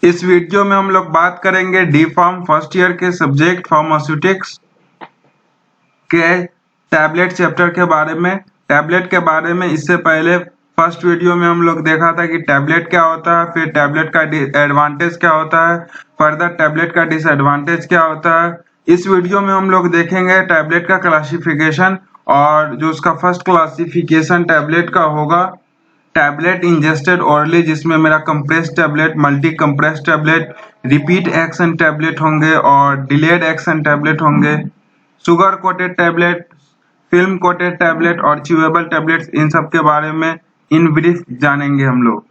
इस वीडियो में हम लोग बात करेंगे डी फार्म फर्स्ट ईयर के सब्जेक्ट फार्मास्यूटिक्स के टैबलेट चैप्टर के बारे में। टैबलेट के बारे में इससे पहले फर्स्ट वीडियो में हम लोग देखा था कि टैबलेट क्या होता है, फिर टैबलेट का एडवांटेज क्या होता है, फर्दर टैबलेट का डिसएडवांटेज क्या होता है। इस वीडियो में हम लोग देखेंगे टैबलेट का क्लासिफिकेशन, और जो उसका फर्स्ट क्लासिफिकेशन टैबलेट का होगा टैबलेट इंजेस्टेड ओरली, जिसमें मेरा compress tablet, multi compress tablet, repeat action tablet होंगे और डिलेड एक्शन टैबलेट होंगे, sugar coated tablet, film coated tablet और च्यूएबल टैबलेट्स। इन सब के बारे में इन ब्रीफ जानेंगे हम लोग।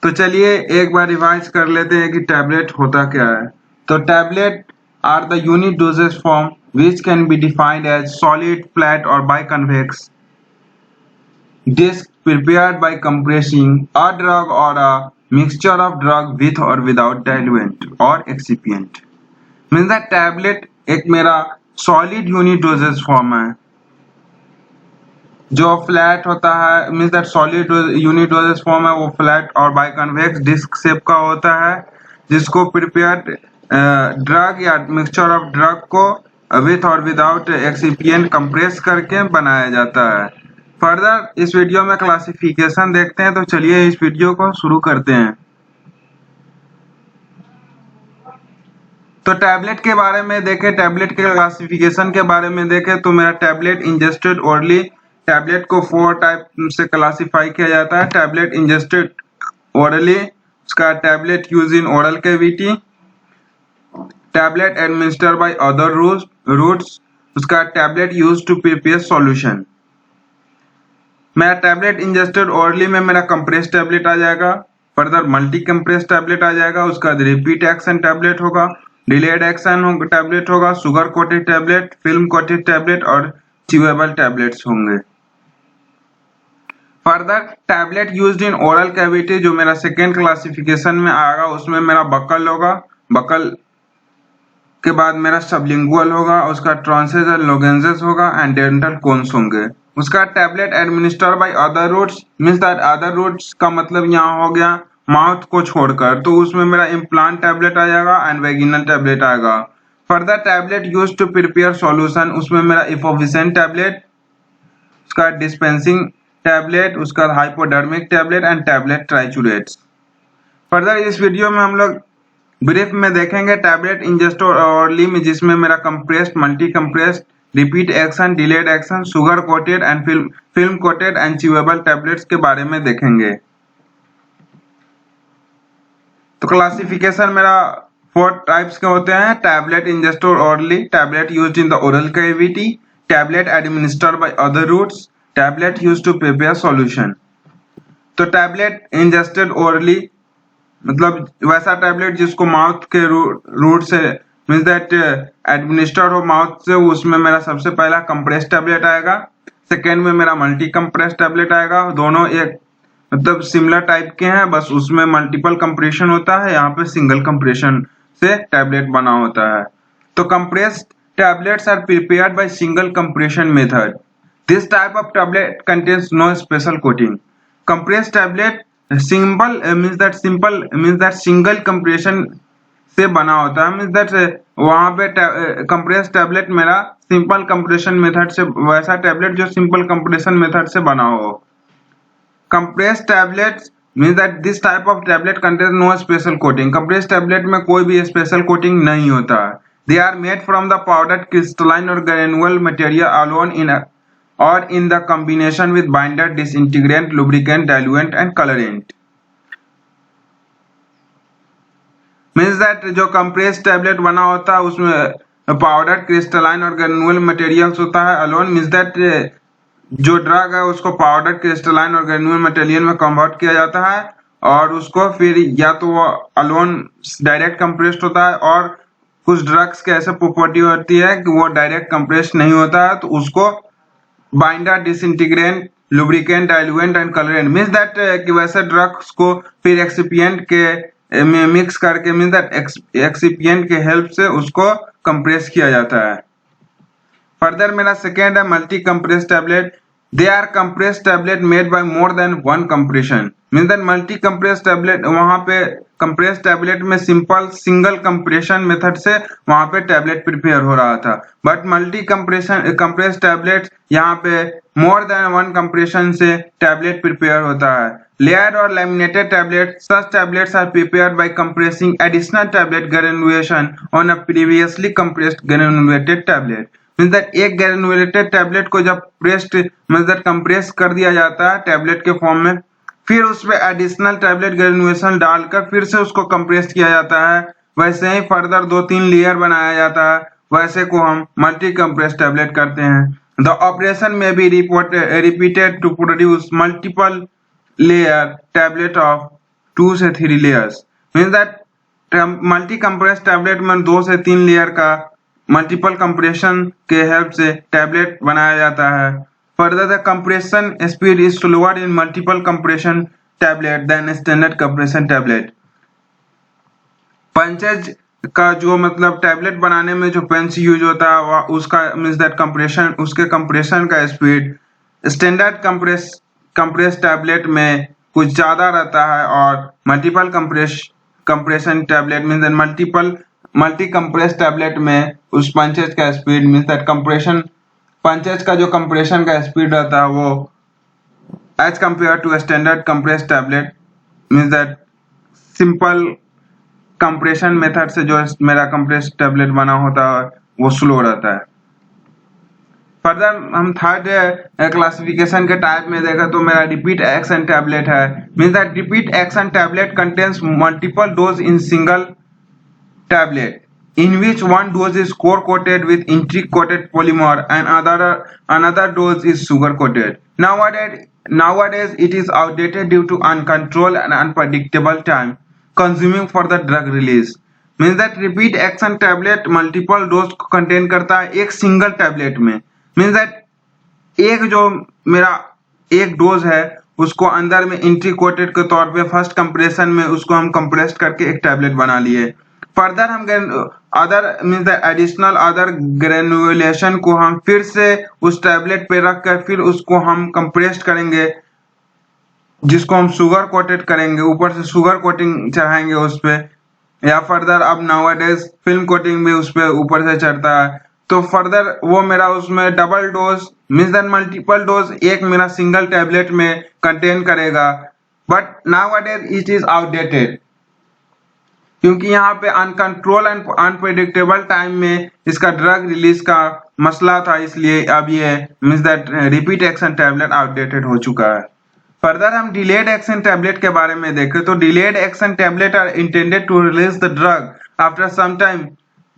तो चलिए एक बार रिवाइज कर लेते हैं कि टैबलेट होता क्या है। तो tablet are the unit dosages form which can be defined as solid, flat और biconvex disc prepared by compressing a drug or a mixture of drug with or without diluent or excipient। Means that tablet एक मेरा solid unit dosages form है। जो flat होता है, means that solid unit dosages form है, वो flat और बाइकन्वेक्स disc shape का होता है, जिसको प्रिपेयर्ड ड्रग या मिक्सचर ऑफ ड्रग को विथ और विदाउट एक्सिपिएंट कंप्रेस करके बनाया जाता है। फर्दर इस वीडियो में क्लासिफिकेशन देखते हैं, तो चलिए इस वीडियो को शुरू करते हैं। तो टैबलेट के बारे में देखें, टैबलेट के क्लासिफिकेशन के बारे में देखें तो मेरा टैबलेट इंजेस्टेड ओरली, टैबलेट को 4 टाइप से क्लासिफाई किया जाता है। टैबलेट इंजेस्टेड ओरली, उसका tablet use in oral cavity, tablet administer by other routes, उसका tablet use to prepare solution. मेरा टैबलेट इंजेस्टेड ओरली में मेरा कंप्रेस टैबलेट आ जाएगा, फर्दर मल्टी कंप्रेस टैबलेट आ जाएगा, उसका रिपीट एक्शन टैबलेट होगा, डिलेड एक्शन टैबलेट होगा, sugar coated tablet, film coated tablet और च्यूएबल टैबलेट्स होंगे। Further tablet used in oral cavity, जो मेरा सेकेंड क्लासिफिकेशन में आएगा, उसमें मेरा बकल होगा, बकल के बाद मेरा सबलिंगुअल होगा, उसका ट्रांसेस एंड लोजेंजेस होगा एंड डेंटल कोन्स होंगे। उसका tablet administer by other routes, means that other routes का मतलब यहाँ हो गया माउथ को छोड़कर, तो उसमें मेरा इम्प्लांट टैबलेट आ जाएगा एंड वेगिनल टैबलेट आएगा। Further tablet use to prepare solution, उसमें मेरा इफोविसेंट टैबलेट, उसका डिस्पेंसिंग टैबलेट, उसका hypodermic tablet and tablet triturates. Further इस वीडियो में हम लोग ब्रीफ में देखेंगे टैबलेट इंजेस्टेड ओरली में, जिसमें मेरा compressed, multi compressed, repeat action, delayed action, sugar coated and film coated and chewable tablets के बारे में देखेंगे। तो क्लासिफिकेशन मेरा 4 टाइप्स के होते हैं। Tablet ingested orally, tablet used in the oral cavity, tablet administered by other routes, tablet used to prepare solution. तो टैबलेट इंजेस्टेड ओरली मतलब वैसा टैबलेट जिसको माउथ के रूट से, मींस दैट एडमिनिस्टर्ड हो माउथ से, उसमें मेरा सबसे पहला कंप्रेस टैबलेट आएगा, सेकेंड में मेरा मल्टी कंप्रेस टैबलेट आएगा। दोनों एक मतलब सिमिलर टाइप के हैं, बस उसमें मल्टीपल कंप्रेशन होता है, यहाँ पे सिंगल कंप्रेशन से टैबलेट बना होता है। तो compress tablets are prepared by single compression method. This type of tablet contains no special coating. Compress tablet simple means that single compression से बना होता है, मींस दैट वहां पे कंप्रेस टैबलेट मेरा सिंपल कंप्रेशन मेथड से, वैसा टैबलेट जो सिंपल कंप्रेशन मेथड से बना हो। Compress tablet means that this type of tablet contain no special coating. Compress tablet में कोई भी स्पेशल कोटिंग नहीं होता है। They are made from the powdered crystalline और granular material alone in or in the combination with binder, disintegrant, lubricant, diluent and colorant। Means that जो compress tablet बना होता है उसमें पाउडर, क्रिस्टलाइन और ग्रेनुअल मटेरियल्स होता है अलोन, मीन्स दैट जो ड्रग है उसको पाउडर, क्रिस्टलाइन और ग्रेनुअल मटेरियल में कन्वर्ट किया जाता है, और उसको फिर या तो वो अलोन डायरेक्ट कंप्रेस्ड होता है, और कुछ ड्रग्स के ऐसे प्रॉपर्टी होती है कि वो डायरेक्ट कंप्रेस्ड नहीं होता है, तो उसको binder, disintegrant, lubricant, diluent and colourant, means that कि वैसे ड्रग्स को फिर एक्सिपिएंट के में मिक्स करके, मींस दैट एक्सिपिएंट के हेल्प से उसको कंप्रेस किया जाता है। फर्दर मेरा सेकेंड है multi compress tablet. They are compress tablet made by more than one compression. Mean that multi compress tablet, वहां पे कंप्रेस टैबलेट में सिंपल सिंगल कंप्रेशन मेथड से वहां पे टैबलेट प्रिपेयर हो रहा था, बट मल्टी कंप्रेस टैबलेट यहाँ पे मोर देन वन कंप्रेशन से टैबलेट प्रिपेयर होता है। लेयर और laminated tablet, such tablets are prepared by compressing additional tablet granulation on a previously compressed granulated tablet. Mean that एक ग्रेनुलेटेड टैबलेट को जब मतलब कंप्रेस कर दिया जाता है टैबलेट के फॉर्म में, फिर उसमें एडिशनल टैबलेट ग्रेनुलेशन डालकर फिर से उसको कंप्रेस किया जाता है। वैसे ही फर्दर 2-3 लेयर बनाया जाता है, वैसे को हम मल्टी कंप्रेस टैबलेट करते हैं। द ऑपरेशन में be repeated to produce multiple layer tablet of 2 से 3 layers. Mean that multi compress tablet में 2 से 3 लेयर का मल्टीपल कंप्रेशन के हेल्प से टैबलेट बनाया जाता है। Further, the compression speed is slower in multiple compression tablet than standard compression tablet. Punches का जो मतलब टैबलेट बनाने में जो पेंस यूज होता है उसका मींस दैट कंप्रेशन, उसके कंप्रेशन का स्पीड स्टैंडर्ड कंप्रेस टैबलेट में कुछ ज्यादा रहता है, और multiple compression tablet means that multi compress tablet में उस पंचेज का speed means that compression punches का जो कंप्रेशन का स्पीड रहता है वो as compare to standard compress tablet means that simple compression method से जो मेरा कंप्रेस टैबलेट बना होता है वो स्लो रहता है। फर्दर हम थर्ड क्लासिफिकेशन के टाइप में देखा तो मेरा रिपीट एक्शन टैबलेट है। Means that repeat action tablet contains multiple dose in single tablet in which one dose is core coated with intrigue coated polymer and another dose is sugar coated. Nowadays it is outdated due to uncontrolled and unpredictable time consuming for the drug release. Means that repeat action tablet multiple dose को contain करता है एक single tablet में। Means that एक जो मेरा एक dose है उसको अंदर में इंट्री कोटेड के तौर पे फर्स्ट कंप्रेशन में उसको हम कंप्रेस्ड करके एक टैबलेट बना लिए। फर्दर हम other means additional other granulation को हम फिर से उस टैबलेट पे रख कर फिर उसको हम कंप्रेस्ड करेंगे, जिसको हम शुगर कोटेड करेंगे, ऊपर से शुगर कोटिंग चढ़ाएंगे उस पे, या फर्दर अब नाउअडेज फिल्म कोटिंग भी उस पे ऊपर से चढ़ता है। तो फर्दर वो मेरा उसमें double dose means that multiple dose एक मेरा सिंगल टैबलेट में कंटेन करेगा, but nowadays it is outdated क्योंकि यहाँ पे अनकंट्रोल एंड अनप्रेडिक्टेबल टाइम में इसका ड्रग रिलीज का मसला था, इसलिए अब ये means that repeat action tablet outdated हो चुका है। फर्दर हम डिलेड एक्शन टैबलेट के बारे में देखें तो delayed action tablet are intended to release the drug after some time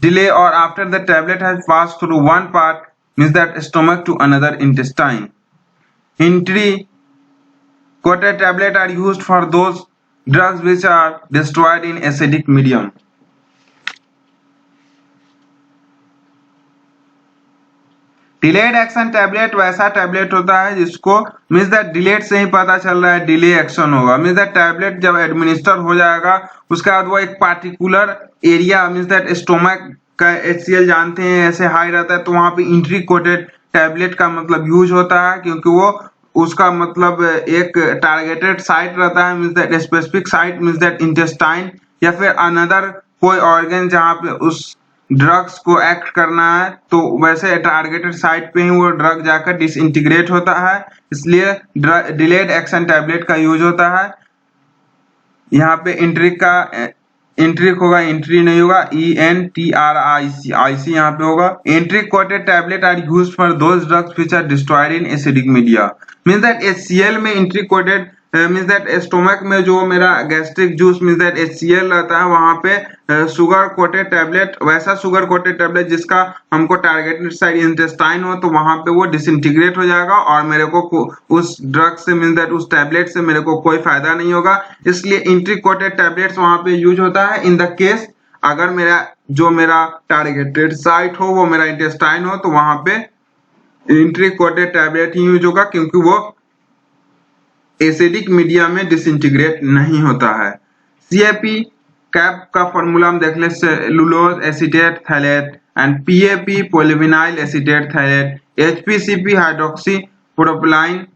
delay और after the tablet has passed through one part means that stomach to another intestine. Enteric coated tablet are used for those drugs which are destroyed in acidic medium. Delayed action tablet वैसा tablet होता है जिसको means that delayed से ही पता चल रहा है delay action होगा। मींस दैट टैबलेट जब एडमिनिस्टर हो जाएगा उसके बाद वो एक particular area means that stomach का HCl जानते हैं ऐसे हाई रहता है, तो वहां पे इंट्री कोटेड टैबलेट का मतलब यूज होता है क्योंकि वो उसका मतलब एक टारगेटेड साइट रहता है means that specific site means that intestine या फिर अनदर कोई ऑर्गन जहां पे उस ड्रग्स को एक्ट करना है, तो वैसे टारगेटेड साइट पे ही वो ड्रग जाकर डिसइंटीग्रेट होता है, इसलिए डिलेड एक्शन टैबलेट का यूज होता है। यहाँ पे इंट्रिक होगा, इंट्री नहीं होगा, ENTRIC यहाँ पे होगा। Enteric coated tablet are used for those drugs which are destroyed in acidic media. Means that HCl में enteric coated means that stomach में जो मेरा gastric juice means that HCl रहता है वहां पे शुगर कोटेड टैबलेट, वैसा शुगर कोटेड टैबलेट जिसका हमको टारगेटेड साइड इंटेस्टाइन हो तो वहां पे वो डिसइंटीग्रेट हो जाएगा और मेरे को उस ड्रग से मींस दैट उस टैबलेट से मेरे को कोई फायदा नहीं होगा, इसलिए इंट्रिक कोटेड टैबलेट्स वहां पे यूज होता है इन द केस अगर मेरा टारगेटेड साइट हो वो मेरा इंटेस्टाइन हो तो वहां पे इंट्रिक कोटेड टैबलेट ही यूज होगा क्योंकि वो एसिडिक मीडिया में डिसइंटीग्रेट नहीं होता है। CAP कैप का फॉर्मूला हम देख ले, cellulose acetate phthalate and PAP polyvinyl acetate phthalate, HPCP hydroxy propylene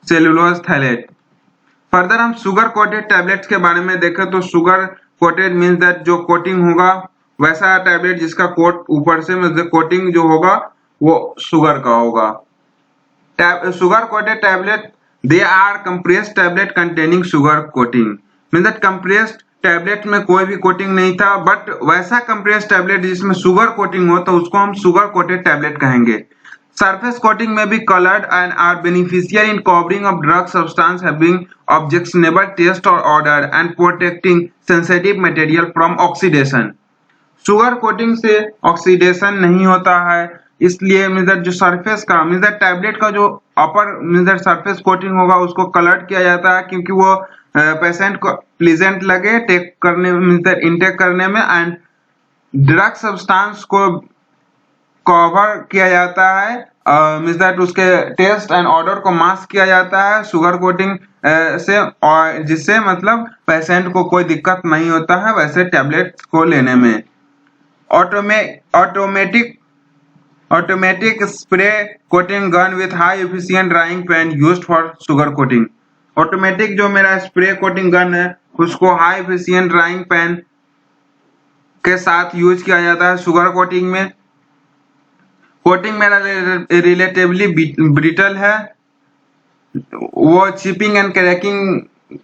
cellulose phthalate. Further हम शुगर कोटेड टैबलेट्स के बारे में देखें तो शुगर कोटेड मीन्स दैट जो कोटिंग होगा वैसा टैबलेट जिसका कोट ऊपर से मतलब कोटिंग जो होगा वो शुगर का होगा। sugar coated tablet, they are compressed tablet containing sugar coating, means that compressed tablet में कोई भी कोटिंग नहीं था बट वैसा कंप्रेस टैबलेट जिसमें शुगर कोटिंग हो तो उसको हम शुगर कोटेड टैबलेट कहेंगे। सरफेस कोटिंग में भी coloured and are beneficial in covering of drug substance having objectionable taste और odour and protecting sensitive material from oxidation. Sugar coating से ऑक्सीडेशन नहीं होता है, इसलिए मिजर जो सरफेस का मिजर टैबलेट का जो अपर मिजर सरफेस कोटिंग होगा उसको कलर्ड किया जाता है क्योंकि वो पेशेंट को प्लीजेंट लगे टेक करने मिजर इनटेक करने में एंड ड्रग सब्सटेंस को कवर किया जाता है मिजर उसके टेस्ट एंड ऑर्डर को मास्क किया जाता है शुगर कोटिंग से और जिससे मतलब पेशेंट को कोई दिक्कत नहीं होता है वैसे टैबलेट को लेने में। Automatic spray coating gun with high efficient drying pan used for sugar coating। Automatic जो मेरा स्प्रे कोटिंग गन है उसको हाई एफिशिएंट ड्राइंग पैन के साथ यूज किया जाता है शुगर कोटिंग में। कोटिंग मेरा रिलेटिवली ब्रिटल है, वो चिपिंग एंड क्रैकिंग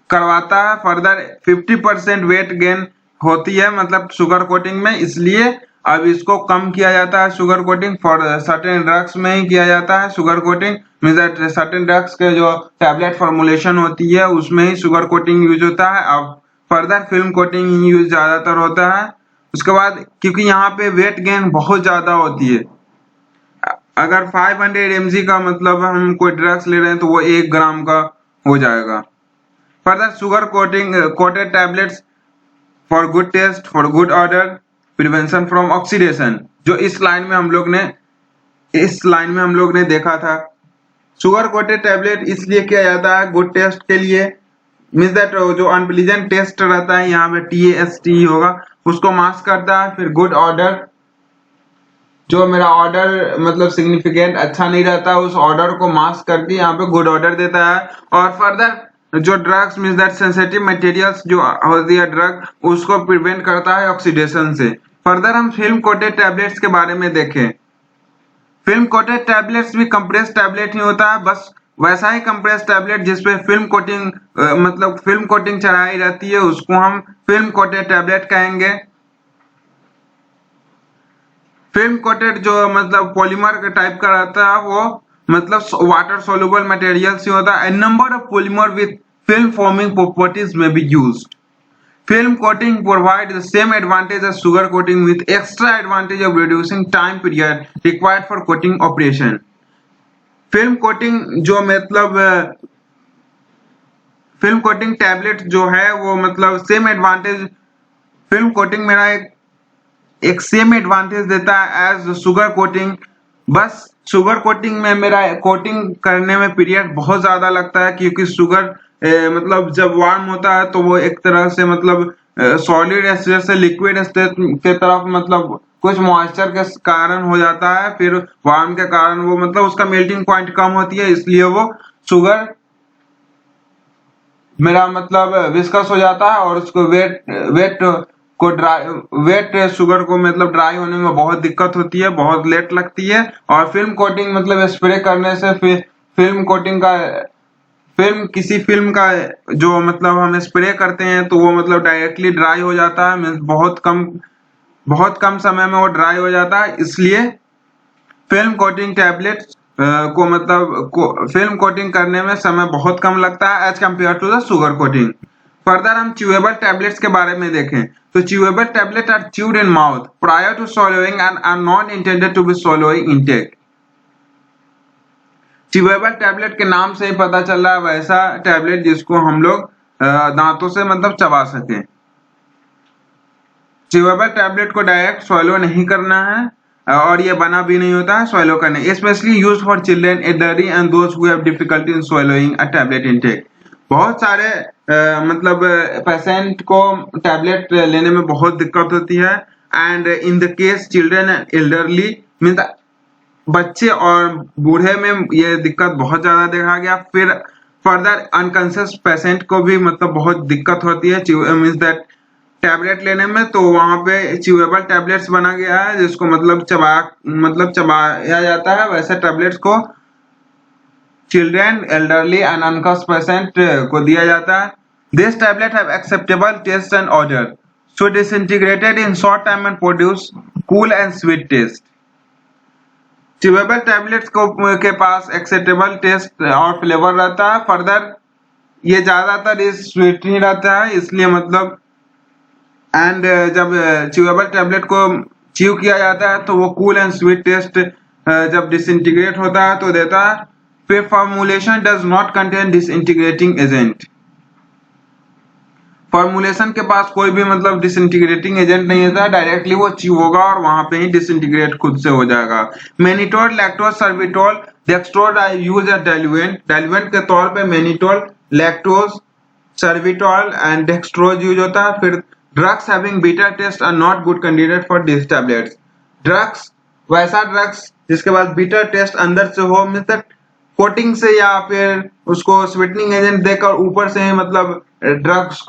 करवाता है। फर्दर 50% वेट गेन होती है मतलब शुगर कोटिंग में, इसलिए अब इसको कम किया जाता है sugar coating for certain drugs में ही किया जाता है sugar coating means certain drugs के जो टैबलेट फॉर्मुलेशन होती है उसमें ही शुगर कोटिंग यूज होता है। अब फर्दर फिल्म कोटिंग यूज ज्यादातर होता है। उसके बाद क्योंकि यहाँ पे वेट गेन बहुत ज्यादा होती है, अगर 500 mg का मतलब हम कोई ड्रग्स ले रहे हैं तो वो 1 ग्राम का हो जाएगा। Further sugar coating coated tablets for good taste for good odour prevention from oxidation, जो इस लाइन में हम लोग ने देखा था। शुगर कोटेड टैबलेट इसलिए किया जाता है गुड टेस्ट के लिए मींस दैट जो अनप्लीजेंट टेस्ट रहता है यहाँ पे TAST होगा उसको मास्क करता है। फिर गुड ऑर्डर जो मेरा ऑर्डर मतलब सिग्निफिकेंट अच्छा नहीं रहता उस ऑर्डर को मास्क करके यहाँ पे गुड ऑर्डर देता है। और फर्दर जो drugs means that sensitive materials जो होती है ड्रग उसको प्रिवेंट करता है ऑक्सीडेशन से। फर्दर हम फिल्म कोटेड टैबलेट्स के बारे में देखें। फिल्म कोटेड टैबलेट्स भी कंप्रेस टैबलेट ही होता है, बस वैसा ही कंप्रेस टैबलेट जिसपे फिल्म कोटिंग मतलब फिल्म कोटिंग चढ़ाई रहती है उसको हम फिल्म कोटेड टैबलेट कहेंगे। फिल्म कोटेड जो मतलब पॉलीमर के टाइप का रहता है वो मतलब वाटर सोल्यूबल मटेरियल से होता है। Number of polymer with film forming properties में be used. Film coating provides the same advantage as sugar coating with extra advantage of reducing time period required for coating operation। Film coating जो मतलब film coating tablet जो है वो मतलब same advantage film coating मेरा एक same advantage देता है एज शुगर कोटिंग। बस शुगर कोटिंग में मेरा कोटिंग करने में पीरियड बहुत ज्यादा लगता है क्योंकि शुगर मतलब जब वार्म होता है तो वो एक तरह से मतलब सॉलिड स्टेट से लिक्विड स्टेट के तरफ मतलब कुछ मॉइस्चर के कारण हो जाता है, फिर वार्म के कारण वो मतलब उसका मेल्टिंग पॉइंट कम होती है इसलिए वो शुगर मेरा मतलब विस्कस हो जाता है और उसको वेट शुगर को मतलब ड्राई होने में बहुत दिक्कत होती है, बहुत लेट लगती है। और फिल्म कोटिंग मतलब स्प्रे करने से फिल्म कोटिंग का किसी फिल्म का जो मतलब हम स्प्रे करते हैं तो वो मतलब डायरेक्टली ड्राई हो जाता है, मींस बहुत कम समय में वो ड्राई हो जाता है। इसलिए फिल्म कोटिंग टैबलेट को मतलब फिल्म कोटिंग करने में समय बहुत कम लगता है as compare to the sugar coating. Further हम च्यूएबल टैबलेट्स के बारे में देखें तो chewable tablet are chewed in mouth prior to swallowing and are not intended to be swallowing intake। Chewable tablet के नाम से ही पता चल रहा है वैसा टैबलेट जिसको हम लोग दांतों से मतलब चबा सके। च्यूएबल टैबलेट को डायरेक्ट स्वैलो नहीं करना है और ये बना भी नहीं होता है स्वैलो करने, specially used for children elderly and those who have difficulty in swallowing a tablet intake. बहुत सारे मतलब पेशेंट को टैबलेट लेने में बहुत दिक्कत होती है and in the case children and elderly means बच्चे और बूढ़े में ये दिक्कत बहुत ज्यादा देखा गया। फिर फर्दर अनकॉन्शियस पेशेंट को भी मतलब बहुत दिक्कत होती है मीन्स दैट टैबलेट लेने में, तो वहां पे च्यूएबल टैबलेट्स बना गया है जिसको मतलब चबाया जाता है। वैसे टैबलेट्स को children, elderly and unconscious patient को दिया जाता है। This tablet have acceptable taste and odour, so disintegrated in short time and produce cool and sweet taste। Chewable tablets को के पास एक्सेप्टेबल टेस्ट और फ्लेवर रहता है। फर्दर ये ज्यादातर स्वीट ही रहता है, इसलिए मतलब एंड जब च्यूएबल टैबलेट को च्यू किया जाता है तो वो कूल एंड स्वीट टेस्ट जब डिसइंटीग्रेट होता है तो देता है। फिर formulation does not contain disintegrating agent, formulation के पास कोई भी मतलब डिसइंटीग्रेटिंग एजेंट नहीं होता, डायरेक्टली वो च्यू होगा और वहां पे ही डिसइंटीग्रेट खुद से हो जाएगा। Mannitol, lactose, sorbitol, dextrose are used as diluent, diluent के तौर पे mannitol, lactose, sorbitol and dextrose use होता है। फिर drugs having bitter taste are not good candidate for this tablets, drugs वैसा ड्रग्स जिसके पास बीटा टेस्ट अंदर से हो, मतलब कोटिंग से या फिर उसको स्वीटनिंग एजेंट देकर ऊपर से ही मतलब ड्रग्स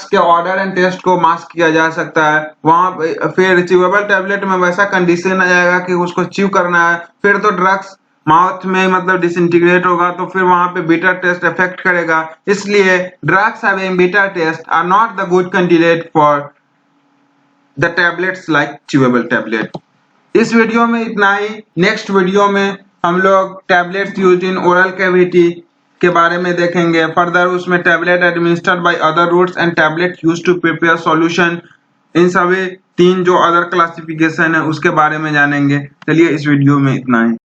के ऑर्डर एंड टेस्ट को मास्क किया जा सकता है। वहां फिर च्यूएबल टैबलेट में वैसा कंडीशन आ जाएगा कि उसको च्यू करना है, फिर तो ड्रग्स माउथ में मतलब डिसइंटीग्रेट होगा तो फिर वहां पे बीटा टेस्ट इफेक्ट करेगा। इसलिए drugs having bitter taste are not the good candidate for the tablets like chewable tablet. इस वीडियो में इतना ही। नेक्स्ट वीडियो में हम लोग tablets used in oral cavity के बारे में देखेंगे। फर्दर उसमें tablet administered by other routes and tablet used to prepare solution, इन सभी तीन जो अदर क्लासिफिकेशन है उसके बारे में जानेंगे। चलिए इस वीडियो में इतना ही।